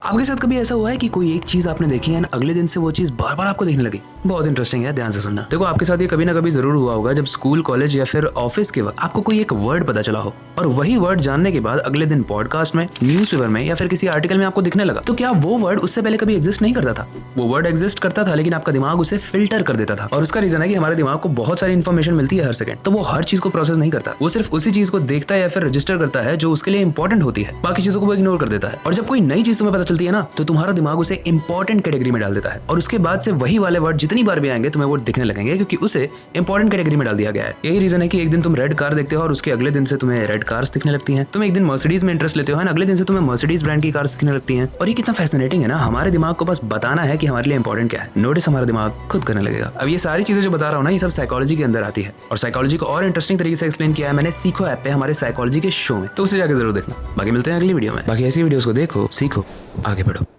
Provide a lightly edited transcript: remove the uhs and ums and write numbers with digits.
आपके साथ कभी ऐसा हुआ है कि कोई एक चीज आपने देखी है अगले दिन से वो चीज बार बार आपको देखने लगी? बहुत इंटरेस्टिंग है, ध्यान से सुनना। देखो, आपके साथ ये कभी ना कभी जरूर हुआ होगा जब स्कूल, कॉलेज या फिर ऑफिस के वक्त आपको कोई एक वर्ड पता चला हो और वही वर्ड जानने के बाद अगले दिन पॉडकास्ट में, न्यूज़पेपर में या फिर किसी आर्टिकल में आपको दिखने लगा। तो क्या वो वर्ड उससे पहले कभी एग्जिस्ट नहीं करता था? वो वर्ड एग्जिस्ट करता था, लेकिन आपका दिमाग उसे फिल्टर कर देता था। और उसका रीजन है कि हमारे दिमाग को बहुत सारी इन्फॉर्मेशन मिलती है हर सेकंड, तो वो हर चीज को प्रोसेस नहीं करता। वो सिर्फ उसी चीज को देखता है या फिर रजिस्टर करता है जो उसके लिए इंपॉर्टेंट होती है, बाकी चीजों को वो इग्नोर कर देता है। और जब कोई नई चीज तुम्हें पता चलती है ना, तो तुम्हारा दिमाग उसे इंपॉर्टेंट कैटेगरी में डाल देता है और उसके बाद से वही वाले वर्ड जितनी बार भी आएंगे तुम्हें वो दिखने लगेंगे, क्योंकि उसे इंपॉर्टेंट कैटेगरी में डाल दिया गया है। यही रीजन है कि एक दिन तुम रेड कार देखते हो और उसके अगले दिन से तुम्हें रेड कार्स दिखने लगती हैं। तुम एक दिन मर्सिडीज में इंटरेस्ट लेते हो, अगले दिन से तुम्हें मर्सिडीज ब्रांड की कार्स दिखने लगती हैं। और ये कितना फैसिनेटिंग है ना, हमारे दिमाग को बस बताना है कि हमारे लिए इंपॉर्टेंट क्या है, नोटिस हमारा दिमाग खुद करने लगेगा। अब ये सारी चीजें जो बता रहा हूँ ना, ये सब साइकोलॉजी के अंदर आती है और साइकोलॉजी को और इंटरेस्टिंग तरीके से एक्सप्लेन किया है मैंने सीखो ऐप पे हमारे साइकोलॉजी के शो में, तो उसे जाकर जरूर देखना। बाकी मिलते हैं अगली वीडियो में। बाकी ऐसी वीडियोस को देखो, सीखो, आगे बढ़ो।